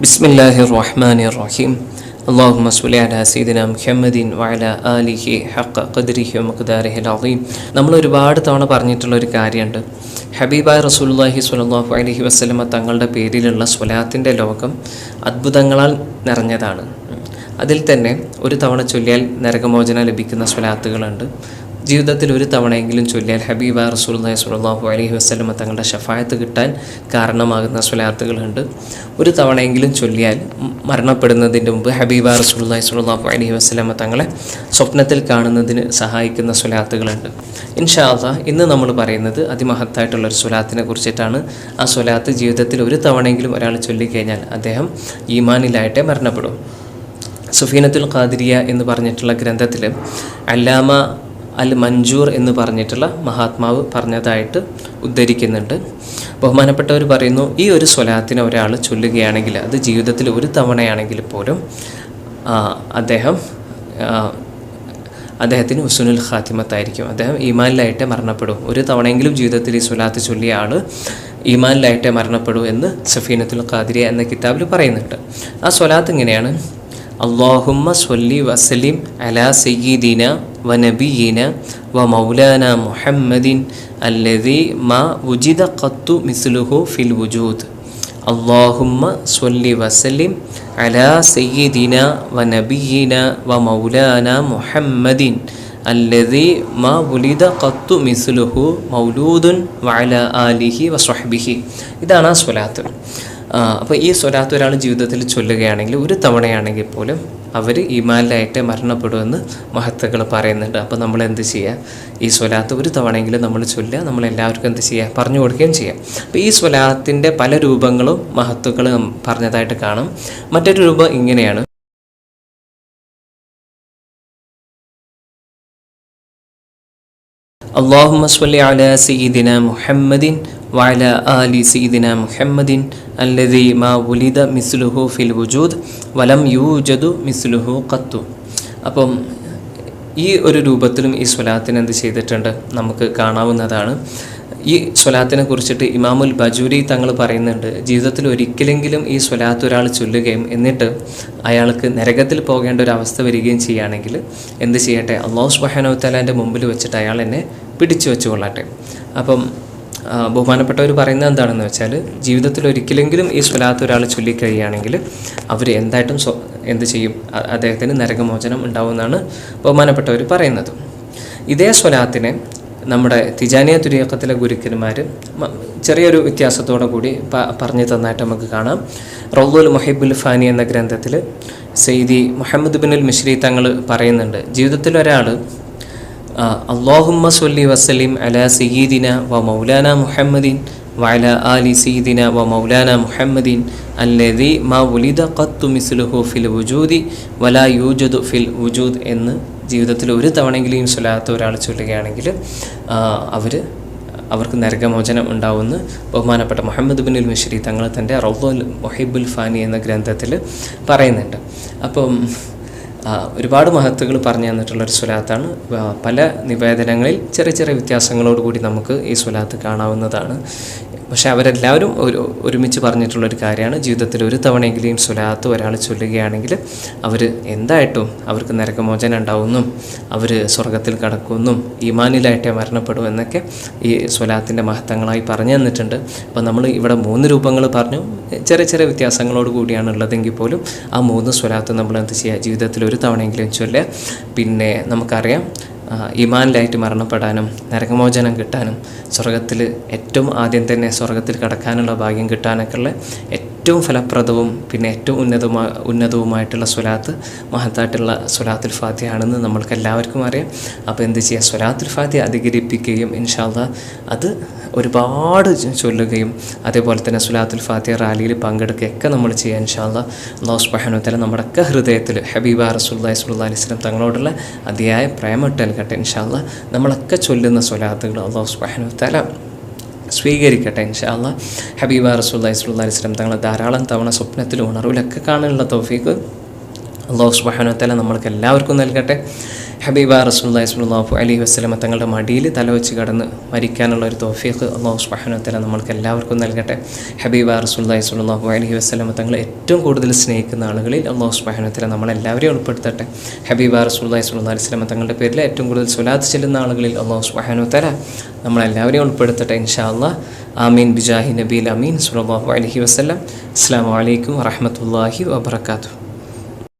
ബിസ്മില്ലാഹിർ-റഹ്മാനിർ-റഹീം. അല്ലാഹുമ്മ സ്വല്ലി അലാ സയ്യിദിനാ മുഹമ്മദിൻ വഅലാ ആലിഹി ഹഖ ഖദ്രിഹി വമിഖ്ദാരിഹിൽ അളീം. നമ്മൾ ഒരുപാട് തവണ പറഞ്ഞിട്ടുള്ള ഒരു കാര്യമുണ്ട്. ഹബീബായ റസൂലുള്ളാഹി സ്വല്ലല്ലാഹു അലൈഹി വസല്ലമ തങ്ങളുടെ പേരിലുള്ള സ്വലാത്തിൻ്റെ ലോകം അത്ഭുതങ്ങളാൽ നിറഞ്ഞതാണ്. അതിൽ തന്നെ ഒരു തവണ ചൊല്ലിയാൽ നരകമോചനം ലഭിക്കുന്ന സ്വലാത്തുകളുണ്ട്. ജീവിതത്തിൽ ഒരു തവണയെങ്കിലും ചൊല്ലിയാൽ ഹബീബ റസൂലുള്ളാഹി സ്വല്ലല്ലാഹു അലൈഹി വസല്ലമ തങ്ങളുടെ ഷഫായത്ത് കിട്ടാൻ കാരണമാകുന്ന സ്വലാത്തുകളുണ്ട്. ഒരു തവണയെങ്കിലും ചൊല്ലിയാൽ മരണപ്പെടുന്നതിൻ്റെ മുമ്പ് ഹബീബ റസൂലുള്ളാഹി സ്വല്ലല്ലാഹു അലൈഹി വസല്ലമ തങ്ങളെ സ്വപ്നത്തിൽ കാണുന്നതിന് സഹായിക്കുന്ന സ്വലാത്തുകളുണ്ട്. ഇൻഷാ അല്ലാഹ് ഇന്ന് നമ്മൾ പറയുന്നത് അതിമഹത്തായിട്ടുള്ളൊരു സ്വലാത്തിനെ കുറിച്ചിട്ടാണ്. ആ സ്വലാത്ത് ജീവിതത്തിൽ ഒരു തവണയെങ്കിലും ഒരാൾ ചൊല്ലിക്കഴിഞ്ഞാൽ അദ്ദേഹം ഈമാനിലായിട്ടേ മരണപ്പെടും. സുഫീനത്തുൽ ഖാദിരിയ എന്ന് പറഞ്ഞിട്ടുള്ള ഗ്രന്ഥത്തിൽ അല്ലാമ അൽ മൻജൂർ എന്ന് പറഞ്ഞിട്ടുള്ള മഹാത്മാവ് പറഞ്ഞതായിട്ട് ഉദ്ധരിക്കുന്നുണ്ട്. ബഹുമാനപ്പെട്ടവർ പറയുന്നു, ഈ ഒരു സ്വലാത്തിനെ ഒരാൾ ചൊല്ലുകയാണെങ്കിൽ അത് ജീവിതത്തിൽ ഒരു തവണയാണെങ്കിൽ പോലും അദ്ദേഹത്തിന് ഹുസ്നുൽ ഖാത്തിമത്തായിരിക്കും. അദ്ദേഹം ഈമാനിലായിട്ടേ മരണപ്പെടും. ഒരു തവണയെങ്കിലും ജീവിതത്തിൽ ഈ സ്വലാത്ത് ചൊല്ലിയ ആൾ ഈമാനിലായിട്ടേ മരണപ്പെടൂ എന്ന് സഫീനത്തുൽ ഖാദിരിയ എന്ന കിതാബിൽ പറയുന്നുണ്ട്. ആ സ്വലാത്ത് ഇങ്ങനെയാണ്: അല്ലാഹുമ്മ സ്വല്ലി വസല്ലിം അലാ സയ്യിദിന വ നബിയിന വ മൗലാന മുഹമ്മദിൻ അല്ലദീ മാ വുജിദ ഖത്തു മിസ്ലുഹു ഫിൽ വുജൂദ്. അല്ലാഹുമ്മ സ്വല്ലി വസല്ലിം അലാ സയ്യിദിന വ നബിയിന വ മൗലാന മുഹമ്മദിൻ അല്ലദീ മാ വുലിദ ഖത്തു മിസ്ലുഹു മൗലൂദുൻ വഅലാ ആലിഹി വസ്വഹ്ബിഹി. ഇതാണ് ആ സ്വലാത്ത്. അപ്പോൾ ഈ സ്വലാത്ത് ഒരാൾ ജീവിതത്തിൽ ചൊല്ലുകയാണെങ്കിൽ ഒരു തവണയാണെങ്കിൽ പോലും അവർ ഈമാനിലായിട്ട് മരണപ്പെടുമെന്ന് മഹത്തുക്കൾ പറയുന്നുണ്ട്. അപ്പോൾ നമ്മൾ എന്ത് ചെയ്യുക? ഈ സ്വലാത്ത് ഒരു തവണയെങ്കിലും നമ്മൾ ചൊല്ലുക. നമ്മളെല്ലാവർക്കും എന്ത് ചെയ്യുക? പറഞ്ഞു കൊടുക്കുകയും ചെയ്യാം. അപ്പോൾ ഈ സ്വലാത്തിൻ്റെ പല രൂപങ്ങളും മഹത്തുക്കൾ പറഞ്ഞതായിട്ട് കാണാം. മറ്റൊരു രൂപം ഇങ്ങനെയാണ്: അല്ലാഹുമ്മ സ്വല്ലി അലാ സയ്യിദിനാ മുഹമ്മദിൻ വഅലാ ആലി സയ്യിദിനാ മുഹമ്മദിൻ അല്ലദീ മാ വുലിദ മിസ്ലുഹു ഫിൽ വുജൂദ് വലം യൂജദു മിസ്ലുഹു ഖത്തു. അപ്പം ഈ ഒരു രൂപത്തിലും ഈ സ്വലാത്തിന് എന്ത് ചെയ്തിട്ടുണ്ട് നമുക്ക് കാണാവുന്നതാണ്. ഈ സ്വലാത്തിനെ കുറിച്ചിട്ട് ഇമാമുൽ ബജൂരി തങ്ങൾ പറയുന്നുണ്ട്, ജീവിതത്തിൽ ഒരിക്കലെങ്കിലും ഈ സ്വലാത്ത് ഒരാൾ ചൊല്ലുകയും എന്നിട്ട് അയാൾക്ക് നരകത്തിൽ പോകേണ്ട ഒരു അവസ്ഥ വരികയും ചെയ്യുകയാണെങ്കിൽ എന്ത് ചെയ്യട്ടെ? അല്ലാഹു സുബ്ഹാനഹു വ തആലയുടെ മുമ്പിൽ വെച്ചിട്ട് അയാൾ എന്നെ പിടിച്ചു വെച്ച് കൊള്ളട്ടെ. അപ്പം ബഹുമാനപ്പെട്ടവർ പറയുന്നത് എന്താണെന്ന് വെച്ചാൽ, ജീവിതത്തിൽ ഒരിക്കലെങ്കിലും ഈ സ്വലാത്ത് ഒരാൾ ചൊല്ലിക്കഴിയുകയാണെങ്കിൽ അവർ എന്തായിട്ടും എന്ത് ചെയ്യും? അദ്ദേഹത്തിന് നരകമോചനം ഉണ്ടാവുമെന്നാണ് ബഹുമാനപ്പെട്ടവർ പറയുന്നത്. ഇതേ സ്വലാത്തിനെ നമ്മുടെ തിജാനിയ തുരീഖത്തിലെ ഗുരുക്കന്മാർ ചെറിയൊരു വ്യത്യാസത്തോടു കൂടി പറഞ്ഞു തന്നായിട്ട് നമുക്ക് കാണാം. റൗദുൽ മുഹിബുൽ ഫാനി എന്ന ഗ്രന്ഥത്തിൽ സയ്യിദി മുഹമ്മദ് ബിനുൽ മിശ്രി തങ്ങൾ പറയുന്നുണ്ട്, ജീവിതത്തിൽ ഒരാൾ അല്ലാഹുമ്മ സ്വല്ലി വസല്ലിം അലാ സയ്യിദിന വ മൗലാന മുഹമ്മദിൻ വഅലാ ആലി സയ്യിദിന വ മൗലാന മുഹമ്മദിൻ അല്ലദീ മാ വുലിദ ഖത്തു മിസ്ലുഹു ഫിൽ വുജൂദി വലാ യൂജദു ഫിൽ വുജൂദ് എന്ന് ജീവിതത്തിൽ ഒരു തവണയെങ്കിലും ഈ സ്വലാത്ത് ഒരാൾ ചൊല്ലുകയാണെങ്കിൽ അവർക്ക് നരകമോചനം ഉണ്ടാവുമെന്ന് ബഹുമാനപ്പെട്ട മുഹമ്മദ് ബിനുൽ മിശ്രി തങ്ങൾ തൻ്റെ റൗദുൽ മുഹിബുൽ ഫാനി എന്ന ഗ്രന്ഥത്തിൽ പറയുന്നുണ്ട്. അപ്പം ഒരുപാട് മഹത്തുകൾ പറഞ്ഞു തന്നിട്ടുള്ളൊരു സ്വലാത്താണ്. പല നിവേദനങ്ങളിൽ ചെറിയ ചെറിയ വ്യത്യാസങ്ങളോടുകൂടി നമുക്ക് ഈ സ്വലാത്ത് കാണാവുന്നതാണ്. പക്ഷേ അവരെല്ലാവരും ഒരുമിച്ച് പറഞ്ഞിട്ടുള്ളൊരു കാര്യമാണ്, ജീവിതത്തിൽ ഒരു തവണയെങ്കിലും സ്വലാത്ത് ഒരാൾ ചൊല്ലുകയാണെങ്കിൽ അവർ എന്തായിട്ടും അവർക്ക് നരകമോചനം ഉണ്ടാവുമെന്നും അവർ സ്വർഗത്തിൽ കടക്കുമെന്നും ഈമാനിലായിട്ടേ മരണപ്പെടുമെന്നൊക്കെ ഈ സ്വലാത്തിൻ്റെ മഹത്വങ്ങളായി പറഞ്ഞു തന്നിട്ടുണ്ട്. അപ്പോൾ നമ്മൾ ഇവിടെ 3 രൂപങ്ങൾ പറഞ്ഞു, ചെറിയ ചെറിയ വ്യത്യാസങ്ങളോട് കൂടിയാണ് ഉള്ളതെങ്കിൽ പോലും ആ 3 സ്വലാത്ത് നമ്മൾ എന്ത് ചെയ്യുക? ജീവിതത്തിൽ ഒരു തവണയെങ്കിലും ചൊല്ലുക. പിന്നെ നമുക്കറിയാം, ഈമാനിലായിട്ട് മരണപ്പെടാനും നരകമോചനം കിട്ടാനും സ്വർഗത്തിൽ ഏറ്റവും ആദ്യം തന്നെ സ്വർഗത്തിൽ കടക്കാനുള്ള ഭാഗ്യം കിട്ടാനൊക്കെയുള്ള ഏറ്റവും ഫലപ്രദവും പിന്നെ ഏറ്റവും ഉന്നതവുമായിട്ടുള്ള സ്വലാത്ത് മഹത്തായിട്ടുള്ള സ്വലാത്തുൽ ഫാത്തിഹ ആണെന്ന് നമ്മൾക്ക് എല്ലാവർക്കും അറിയാം. അപ്പോൾ എന്ത് ചെയ്യുക? സ്വലാത്തുൽ ഫാത്തിഹ അധികരിപ്പിക്കുകയും ഇൻഷാ അല്ലാഹ് അത് ഒരുപാട് ചൊല്ലുകയും അതേപോലെ തന്നെ സ്വലാത്തുൽ ഫാത്തിഹ റാലിയിൽ പങ്കെടുക്കുകയൊക്കെ നമ്മൾ ചെയ്യുക. ഇൻഷാ അല്ലാഹ് അല്ലാഹു സുബ്ഹാനഹു വ തആല നമ്മുടെയൊക്കെ ഹൃദയത്തിൽ ഹബീബ റസൂലുള്ളാഹി സ്വല്ലല്ലാഹി അലൈഹി വസല്ലം തങ്ങളോടുള്ള അതിയായ പ്രേമം നൽകട്ടെ. ഇൻഷാ അല്ലാഹ് നമ്മളൊക്കെ ചൊല്ലുന്ന സ്വലാത്തുകൾ അല്ലാഹു സുബ്ഹാനഹു വ തആല സ്വീകരിക്കട്ടെ. ഇൻഷാ അല്ലാഹ് ഹബീബ റസൂലുള്ളാഹി സ്വല്ലല്ലാഹി അലൈഹി വസല്ലം തങ്ങളെ ധാരാളം തവണ സ്വപ്നത്തിലും ഉണർവിലൊക്കെ കാണാനുള്ള തൗഫീഖ് അല്ലാഹു സുബ്ഹാനഹു വ തആല നമ്മൾക്ക് എല്ലാവർക്കും നൽകട്ടെ. ഹബീബ റസൂലുള്ളാഹി സ്വല്ലല്ലാഹു അലൈഹി വസല്ലമ തങ്ങളുടെ മടിയിൽ തലവെച്ച് കടന്ന് മരിക്കാനുള്ള ഒരു തൗഫീഖ് അല്ലാഹു സുബ്ഹാനഹു വ തആല നമ്മൾക്ക് എല്ലാവർക്കും നൽകട്ടെ. ഹബീബ റസൂലുള്ളാഹി സ്വല്ലല്ലാഹു അലൈഹി വസല്ലമ തങ്ങളെ ഏറ്റവും കൂടുതൽ സ്നേഹിക്കുന്ന ആളുകളിൽ അല്ലാഹു സുബ്ഹാനഹു വ തആല നമ്മളെല്ലാവരെയും ഉൾപ്പെടുത്തട്ടെ. ഹബീബ റസൂലുള്ളാഹി സ്വല്ലല്ലാഹു അലൈഹി വസല്ലമ തങ്ങളുടെ പേരിൽ ഏറ്റവും കൂടുതൽ സ്വലാത്ത് ചെല്ലുന്ന ആളുകളിൽ അല്ലാഹു സുബ്ഹാനഹു വ തആല നമ്മളെല്ലാവരെയും ഉൾപ്പെടുത്തട്ടെ ഇൻഷാ അല്ലാഹ്. ആമീൻ ബിജാഹി നബിയിൽ അമീൻ സ്വല്ലല്ലാഹു അലൈഹി വസല്ലം. അസ്സലാമു അലൈക്കും വറഹ്മത്തുള്ളാഹി വബറകാതുഹു.